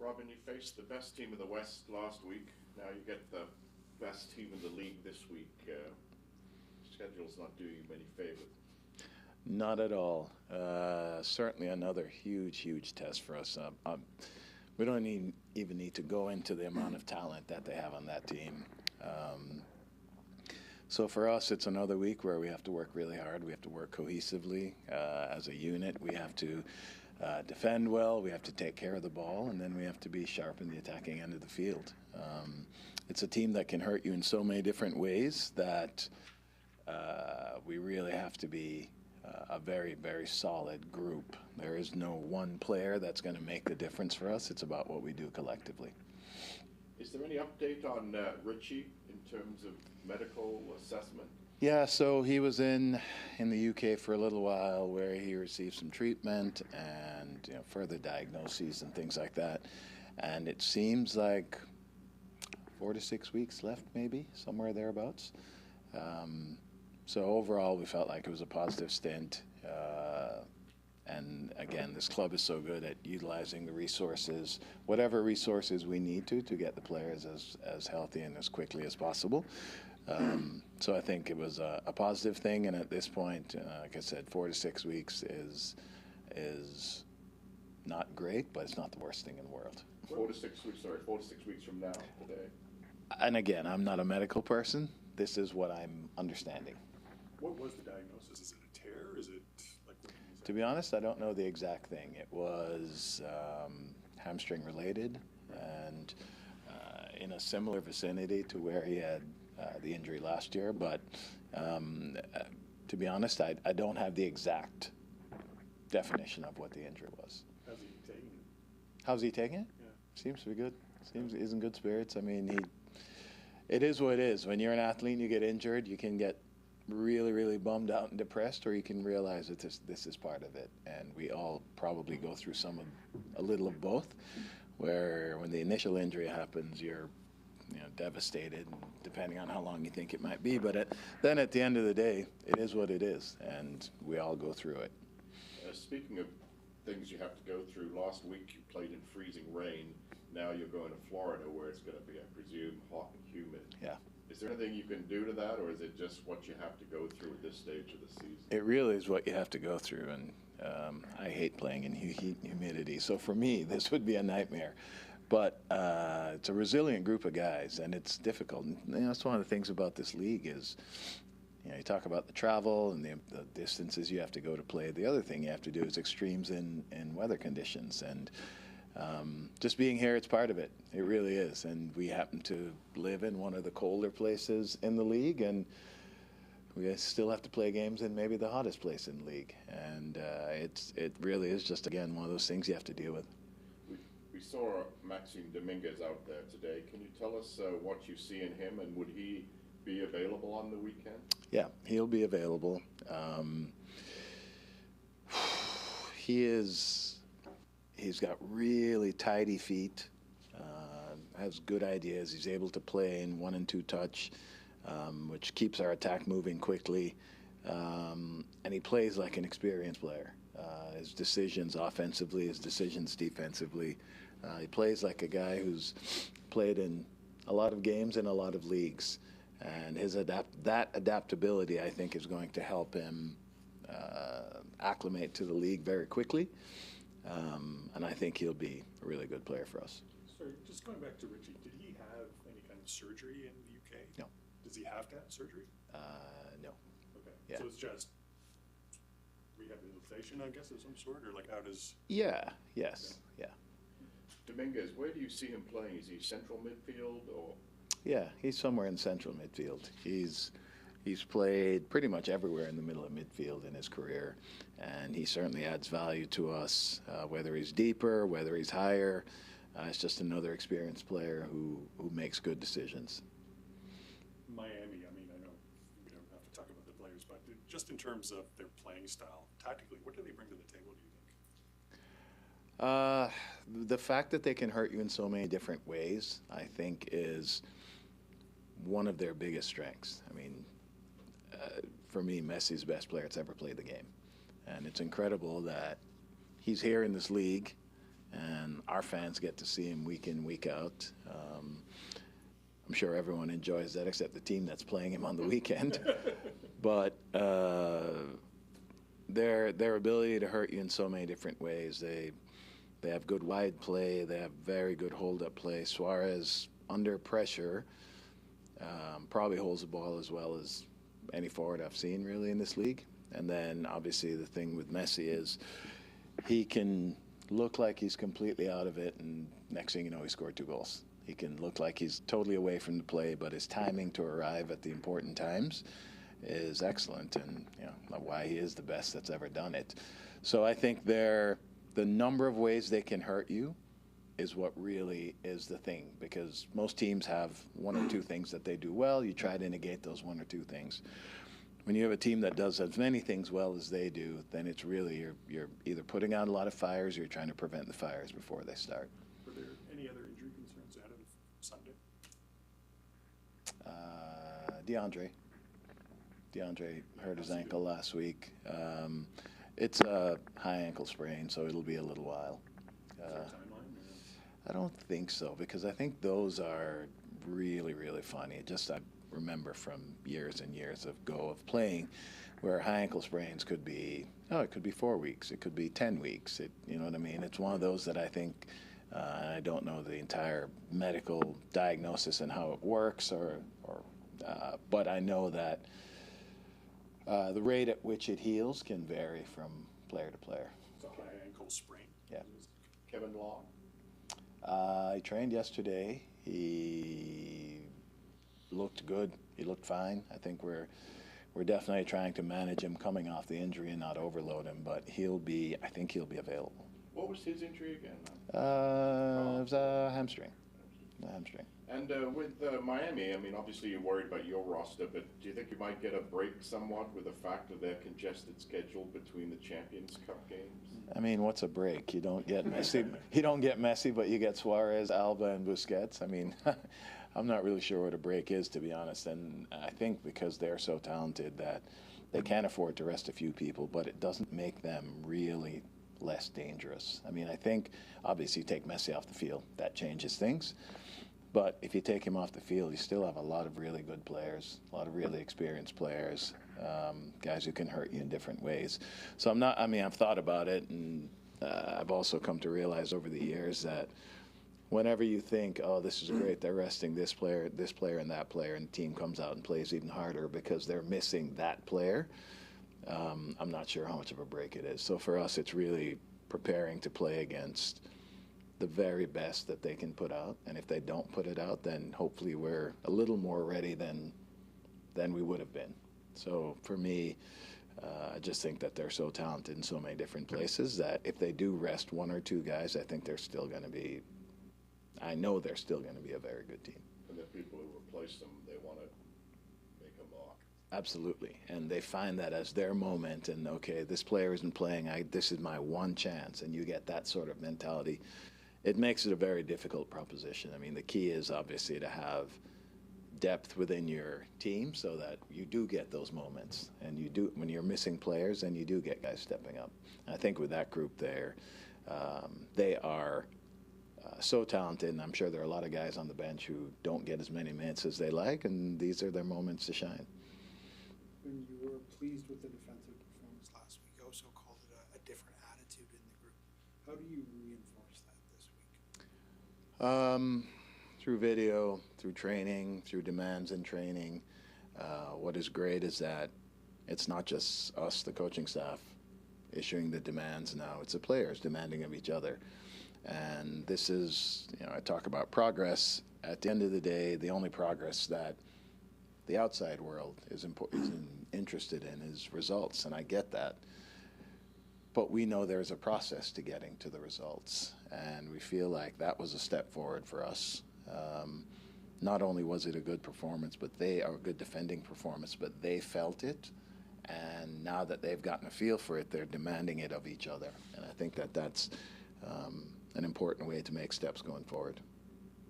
Robin, you faced the best team in the West last week. Now you get the best team in the league this week. Schedule's not doing you many favors. Not at all. Certainly another huge test for us. We don't even need to go into the amount of talent that they have on that team. So for us, it's another week where we have to work really hard. We have to work cohesively as a unit. We have to defend well. We have to take care of the ball, and then we have to be sharp in the attacking end of the field. It's a team that can hurt you in so many different ways that we really have to be a very solid group. There is no one player that's going to make the difference for us. It's about what we do collectively. Is there any update on Richie in terms of medical assessment? Yeah, so he was in the UK for a little while where he received some treatment and further diagnoses and things like that. And it seems like 4 to 6 weeks left, maybe, somewhere thereabouts. So overall, we felt like it was a positive stint. And again, this club is so good at utilizing the resources, whatever resources we need to get the players as healthy and as quickly as possible. So I think it was a positive thing, and at this point, like I said, 4 to 6 weeks is not great, but it's not the worst thing in the world. 4 to 6 weeks, 4 to 6 weeks from now, today. And again, I'm not a medical person. This is what I'm understanding. What was the diagnosis? Is it a tear? Is it like? To be honest, I don't know the exact thing. It was hamstring related, and in a similar vicinity to where he had the injury last year. But to be honest, I don't have the exact definition of what the injury was. How's he taking it? How's he taking it? Yeah. Seems to be good. He's in good spirits. I mean, it is what it is. When you're an athlete and you get injured, you can get really bummed out and depressed, or you can realize that this is part of it. And we all probably go through a little of both, where when the initial injury happens, you're devastated, depending on how long you think it might be. But then at the end of the day, it is what it is, and we all go through it. Speaking of things you have to go through, last week you played in freezing rain. Now you're going to Florida, where it's going to be, I presume, hot and humid. Yeah. Is there anything you can do to that, or is it just what you have to go through at this stage of the season? It really is what you have to go through, and I hate playing in heat and humidity. So for me, this would be a nightmare. But it's a resilient group of guys, and it's difficult. And that's one of the things about this league is, you talk about the travel and the distances you have to go to play. The other thing you have to do is extremes in weather conditions. And just being here, it's part of it. It really is. And we happen to live in one of the colder places in the league, and we still have to play games in maybe the hottest place in the league. And it really is just, again, one of those things you have to deal with. We saw Maxime Dominguez out there today. Can you tell us what you see in him, and would he be available on the weekend? Yeah, he'll be available. He's got really tidy feet, has good ideas. He's able to play in 1 and 2 touch, which keeps our attack moving quickly. And he plays like an experienced player. His decisions offensively, his decisions defensively. He plays like a guy who's played in a lot of games in a lot of leagues. And that adaptability, I think, is going to help him acclimate to the league very quickly. And I think he'll be a really good player for us. Sorry, just going back to Richie, did he have any kind of surgery in the UK? No. Does he have to have surgery? No. Okay. Yeah. So it's just rehabilitation, I guess, of some sort, or like how does? Yeah. Yes. Yeah. Dominguez, where do you see him playing? Is he central midfield or? Yeah, he's somewhere in central midfield. He's played pretty much everywhere in the middle of midfield in his career, and he certainly adds value to us, whether he's deeper, whether he's higher. It's just another experienced player who makes good decisions. Miami, I mean, I know we don't have to talk about the players, but just in terms of their playing style, tactically, what do they bring to the table, do you think? The fact that they can hurt you in so many different ways, I think, is one of their biggest strengths. I mean, for me, Messi's the best player that's ever played the game. And it's incredible that he's here in this league and our fans get to see him week in, week out. I'm sure everyone enjoys that except the team that's playing him on the weekend. But their ability to hurt you in so many different ways. They have good wide play. They have very good hold-up play. Suarez, under pressure, probably holds the ball as well as any forward I've seen really in this league. And then obviously the thing with Messi is he can look like he's completely out of it, and next thing you know, he scored 2 goals. He can look like he's totally away from the play, but his timing to arrive at the important times is excellent, and why he is the best that's ever done it. So I think the number of ways they can hurt you is what really is the thing, because most teams have 1 or 2 things that they do well. You try to negate those 1 or 2 things. When you have a team that does as many things well as they do, then it's really you're either putting out a lot of fires or you're trying to prevent the fires before they start. Were there any other injury concerns ahead of Sunday? DeAndre hurt his ankle last week. It's a high ankle sprain, so it'll be a little while. Is there a timeline? I don't think so, because I think those are really, really funny. I remember from years and years of playing where high ankle sprains could be, it could be 4 weeks, it could be 10 weeks. You know what I mean? It's one of those that I think, I don't know the entire medical diagnosis and how it works, but I know that the rate at which it heals can vary from player to player. It's a high ankle sprain. Yeah. Kevin Long? He trained yesterday. He looked good. He looked fine. I think we're definitely trying to manage him coming off the injury and not overload him, but I think he'll be available. What was his injury again? It was a hamstring. And with Miami, I mean, obviously you're worried about your roster, but do you think you might get a break somewhat with the fact of their congested schedule between the Champions Cup games? I mean, what's a break? You don't get Messi. You don't get Messi, but you get Suarez, Alba, and Busquets. I mean, I'm not really sure what a break is, to be honest. And I think because they're so talented that they can afford to rest a few people, but it doesn't make them really less dangerous. I mean, I think obviously you take Messi off the field, that changes things. But if you take him off the field, you still have a lot of really good players, a lot of really experienced players, guys who can hurt you in different ways. So I've thought about it, and I've also come to realize over the years that whenever you think, oh, this is great, they're resting this player, and that player, and the team comes out and plays even harder because they're missing that player, I'm not sure how much of a break it is. So for us, it's really preparing to play against the very best that they can put out, and if they don't put it out, then hopefully we're a little more ready than we would have been. So for me, I just think that they're so talented in so many different places that if they do rest 1 or 2 guys, I think they're still going to be a very good team. And the people who replace them, they want to make a mark. Absolutely, and they find that as their moment, and okay, this player isn't playing, this is my one chance, and you get that sort of mentality. It makes it a very difficult proposition. I mean, the key is obviously to have depth within your team so that you do get those moments. And you do, when you're missing players, then you do get guys stepping up. And I think with that group there, they are so talented, and I'm sure there are a lot of guys on the bench who don't get as many minutes as they like, and these are their moments to shine. When you were pleased with the defensive performance last week, you also called it a different attitude in the group. How do you reinforce that this week? Through video, through training, through demands in training. What is great is that it's not just us, the coaching staff, issuing the demands now. It's the players demanding of each other. And this is, I talk about progress. At the end of the day, the only progress that the outside world is interested in is results, and I get that. But we know there's a process to getting to the results, and we feel like that was a step forward for us. Not only was it a good performance, but a good defending performance, but they felt it, and now that they've gotten a feel for it, they're demanding it of each other. And I think that that's an important way to make steps going forward.